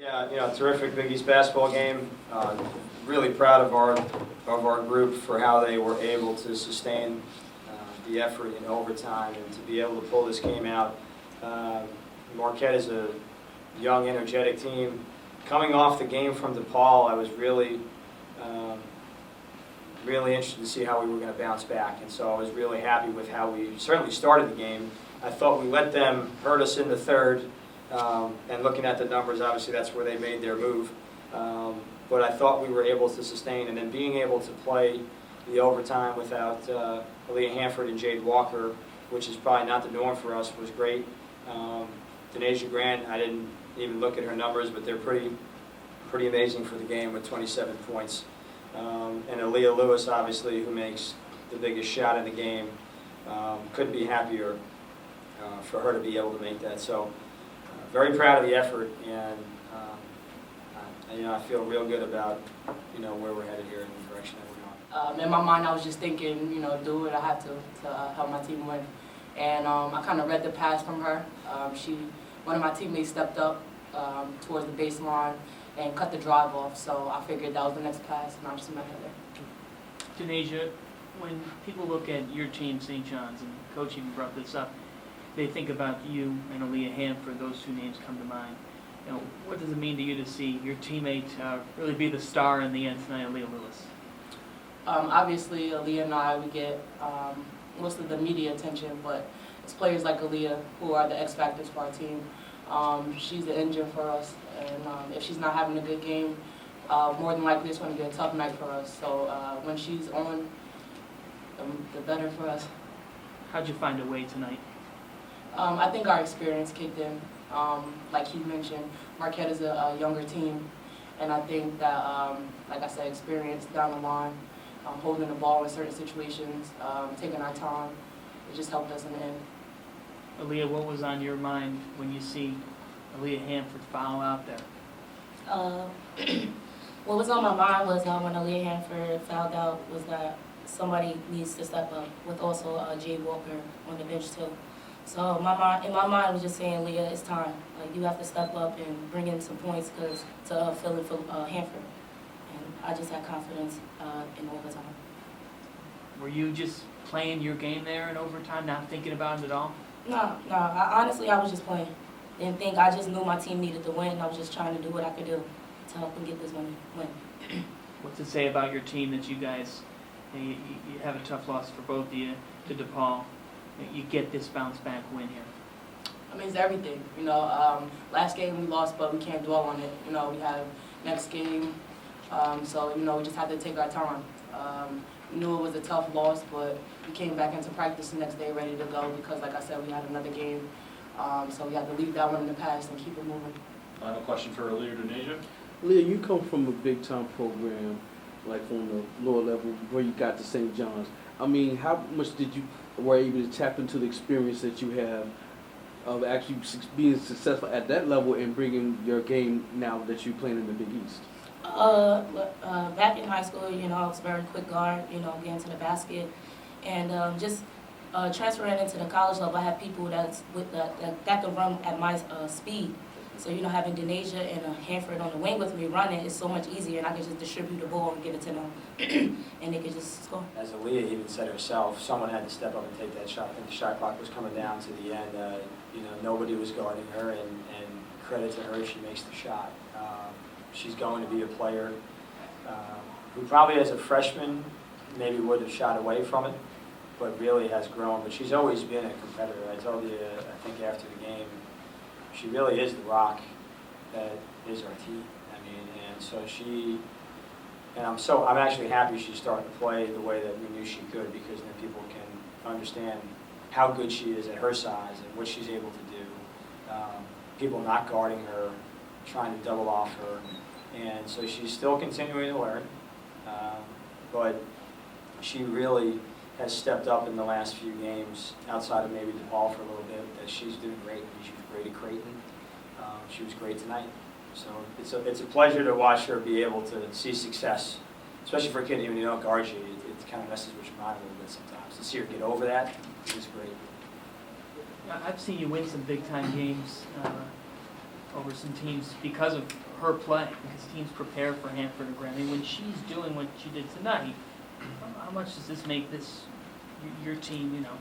Yeah, terrific Big East basketball game. Really proud of our group for how they were able to sustain the effort in overtime and to be able to pull this game out. Marquette is a young, energetic team. Coming off the game from DePaul, I was really interested to see how we were going to bounce back, and so I was really happy with how we certainly started the game. I thought we let them hurt us in the third, and looking at the numbers, obviously that's where they made their move. But I thought we were able to sustain, and then being able to play the overtime without Aaliyah Hanford and Jade Walker, which is probably not the norm for us, was great. Danaejah Grant, I didn't even look at her numbers, but they're pretty amazing for the game with 27 points. And Aaliyah Lewis, obviously, who makes the biggest shot in the game. Couldn't be happier for her to be able to make that. So very proud of the effort, and I feel real good about where we're headed here and the direction that we're going. In my mind, I was just thinking, do what I have to help my team win. And I kind of read the pass from her. One of my teammates stepped up towards the baseline and cut the drive off, so I figured that was the next pass, and I just met her there. Danaejah, when people look at your team, St. John's, and Coach even brought this up, they think about you and Aaliyah Hanford. Those two names come to mind. What does it mean to you to see your teammate really be the star in the end tonight, Aaliyah Lewis? Obviously, Aaliyah and I, we get most of the media attention, but it's players like Aaliyah who are the X factors for our team. She's the engine for us, and if she's not having a good game, more than likely it's going to be a tough night for us. So when she's on, the better for us. How'd you find a way tonight? I think our experience kicked in. Like he mentioned, Marquette is a younger team, and I think that, like I said, experience down the line, holding the ball in certain situations, taking our time, it just helped us in the end. Aaliyah, what was on your mind when you see Aaliyah Hanford foul out there? What was on my mind was when Aaliyah Hanford fouled out was that somebody needs to step up, with also Jade Walker on the bench too. So in my mind was just saying, Leah, it's time. Like, you have to step up and bring in some points to fill in for Hanford. And I just had confidence in overtime. Were you just playing your game there in overtime, not thinking about it at all? No. Honestly, I was just playing. Didn't think. I just knew my team needed to win. I was just trying to do what I could do to help them get this win. What's it say about your team that you guys, you have a tough loss for both of you to DePaul? You get this bounce back win here. I mean, it's everything. Last game we lost, but we can't dwell on it. We have next game, so we just have to take our time. We knew it was a tough loss, but we came back into practice the next day ready to go because, like I said, we had another game. So we had to leave that one in the past and keep it moving. Final question for Aaliyah or Danaejah. Leah, you come from a big-time program, like from the lower level, where you got to St. John's. I mean, how much were able to tap into the experience that you have of actually being successful at that level and bringing your game now that you're playing in the Big East? Back in high school, I was a very quick guard, getting to the basket. And just transferring into the college level, I have people that can run at my speed. So, having Danaejah and Hanford on the wing with me running is so much easier, and I can just distribute the ball and give it to them, and they can just score. As Aaliyah even said herself, someone had to step up and take that shot. I think the shot clock was coming down to the end. Nobody was guarding her, and credit to her if she makes the shot. She's going to be a player who probably as a freshman maybe would have shot away from it, but really has grown. But she's always been a competitor. I told you, I think after the game, she really is the rock that is our team. I'm actually happy she's starting to play the way that we knew she could, because then people can understand how good she is at her size and what she's able to do. People not guarding her, trying to double off her, and so she's still continuing to learn. But she really has stepped up in the last few games, outside of maybe DePaul for a little bit, that she's doing great. She was great at Creighton. She was great tonight. So it's a pleasure to watch her be able to see success, especially for a kid, even you don't guard you, it kind of messes with your mind a little bit sometimes. To see her get over that is great. I've seen you win some big-time games over over some teams because of her play, because teams prepare for Hanford and Graham. I mean, when she's doing what she did tonight, how much does this make this your team, you know,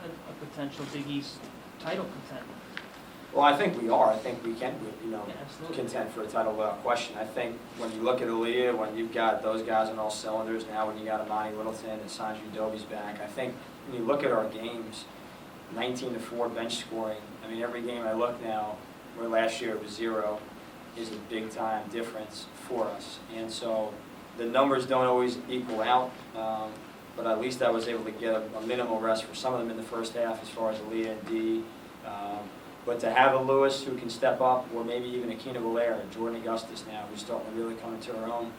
a potential Big East title contender? Well, I think we are. I think we can, you know, Yeah, absolutely. contend for a title without question. I think when you look at Aaliyah, when you've got those guys on all cylinders, now when you got Amani Littleton and Sanju Doby's back, I think when you look at our games, 19-4 bench scoring, I mean, every game I look now, where last year it was 0, is a big time difference for us. And so the numbers don't always equal out, but at least I was able to get a minimal rest for some of them in the first half as far as Aaliyah and Dee. But to have a Lewis who can step up, or maybe even a Keena Valera, Jordan Augustus now, who's starting to really come into her own,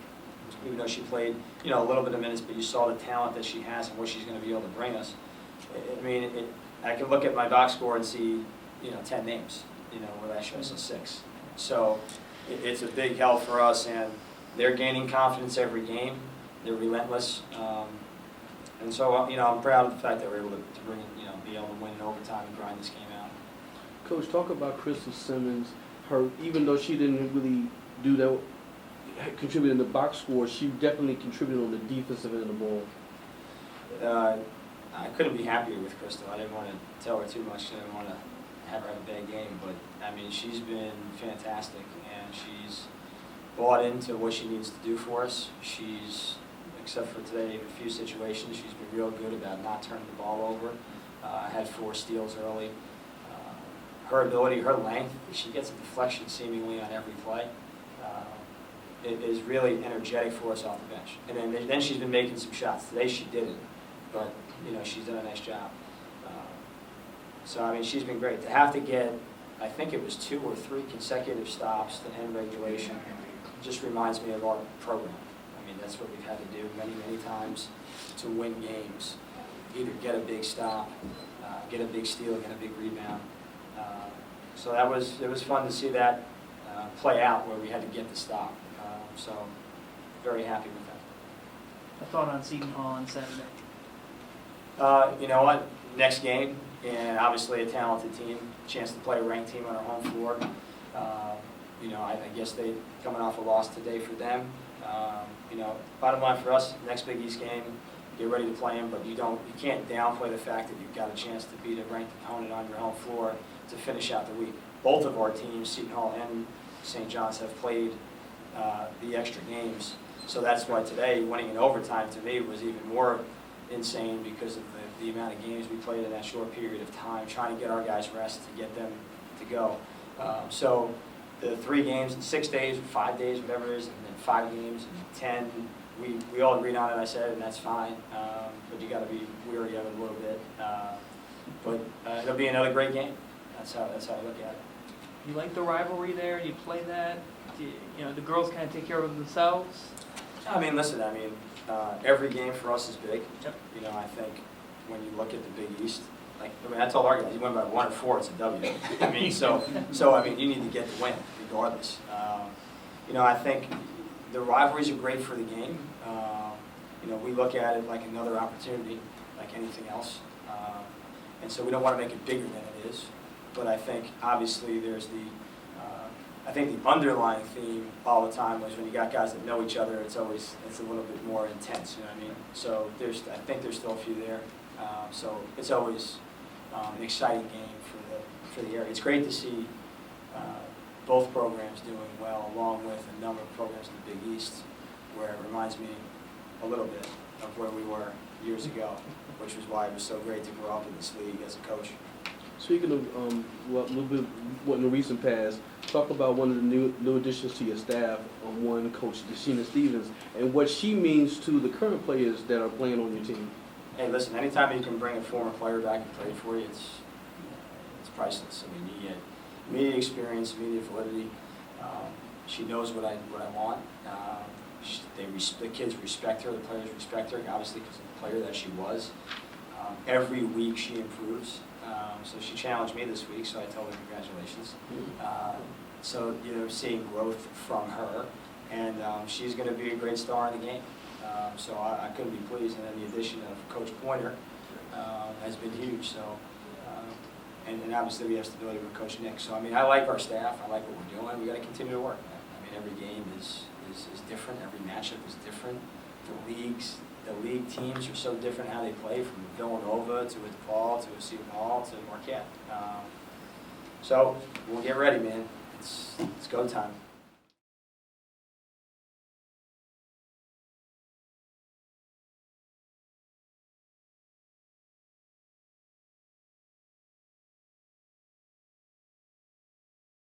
even though she played, you know, a little bit of minutes, but you saw the talent that she has and what she's going to be able to bring us. I mean, I can look at my box score and see, you know, 10 names, you know, where last year I saw 6. So it's a big help for us, and they're gaining confidence every game. They're relentless. And so, you know, I'm proud of the fact that we're able to bring it, you know, be able to win in overtime and grind this game out. Coach, talk about Crystal Simmons. Her, even though she didn't really do that, contribute in the box score, she definitely contributed on the defensive end of the ball. I couldn't be happier with Crystal. I didn't want to tell her too much. I didn't want to have her have a bad game. But, I mean, she's been fantastic, and she's bought into what she needs to do for us. She's, except for today, a few situations, she's been real good about not turning the ball over. Had 4 steals early. Her ability, her length, she gets a deflection seemingly on every play. It is really energetic for us off the bench. And then she's been making some shots. Today she didn't, but you know, she's done a nice job. So I mean, she's been great. To have to get, I think it was 2 or 3 consecutive stops to end regulation, just reminds me of our program. I mean, that's what we've had to do many times to win games. Either get a big stop, get a big steal, get a big rebound. So it was fun to see that play out where we had to get the stop. So very happy with that. A thought on Seton Hall on Saturday. You know what? Next game, and obviously a talented team, chance to play a ranked team on our home floor. You know, I guess they coming off a loss today for them. You know, bottom line for us, next Big East game, get ready to play them, but you can't downplay the fact that you've got a chance to beat a ranked opponent on your home floor to finish out the week. Both of our teams, Seton Hall and St. John's, have played the extra games. So that's why today, winning in overtime to me was even more insane because of the amount of games we played in that short period of time, trying to get our guys rest to get them to go. So the 3 games in 6 days, or 5 days, whatever it is, and then 5 games in 10, we all agreed on it, I said, and that's fine. But you got to be weary of it a little bit. But it'll be another great game. That's how I look at it. You like the rivalry there? Do you play that? You know, the girls kind of take care of themselves? I mean, listen, every game for us is big. Yep. You know, I think when you look at the Big East, I told our guys, you win by 1 or 4, it's a W. I mean, so I mean, you need to get the win regardless. You know, I think the rivalries are great for the game. You know, we look at it like another opportunity, like anything else. And so we don't want to make it bigger than it is. But I think, obviously, there's I think the underlying theme all the time was when you got guys that know each other, it's a little bit more intense, you know what I mean? So I think there's still a few there. So it's always an exciting game for the area. It's great to see both programs doing well, along with a number of programs in the Big East, where it reminds me a little bit of where we were years ago, which was why it was so great to grow up in this league as a coach. Speaking of a little bit what in the recent past, talk about one of the new additions to your staff, one Coach Sheena Stevens, and what she means to the current players that are playing on your team. Hey, listen, anytime you can bring a former player back and play for you, it's priceless. I mean, you get immediate experience, immediate validity. She knows what I want. The kids respect her, the players respect her, obviously because of the player that she was. Every week she improves. So she challenged me this week, so I told her congratulations. So, you know, seeing growth from her, and she's going to be a great star in the game. So I couldn't be pleased, and then the addition of Coach Pointer has been huge. So and obviously we have stability with Coach Nick. So, I mean, I like our staff. I like what we're doing. We got to continue to work, man. I mean, every game is different. Every matchup is different. The league teams are so different how they play, from Villanova to a DePaul to a Seton Hall to Marquette. So we'll get ready, man. It's go time.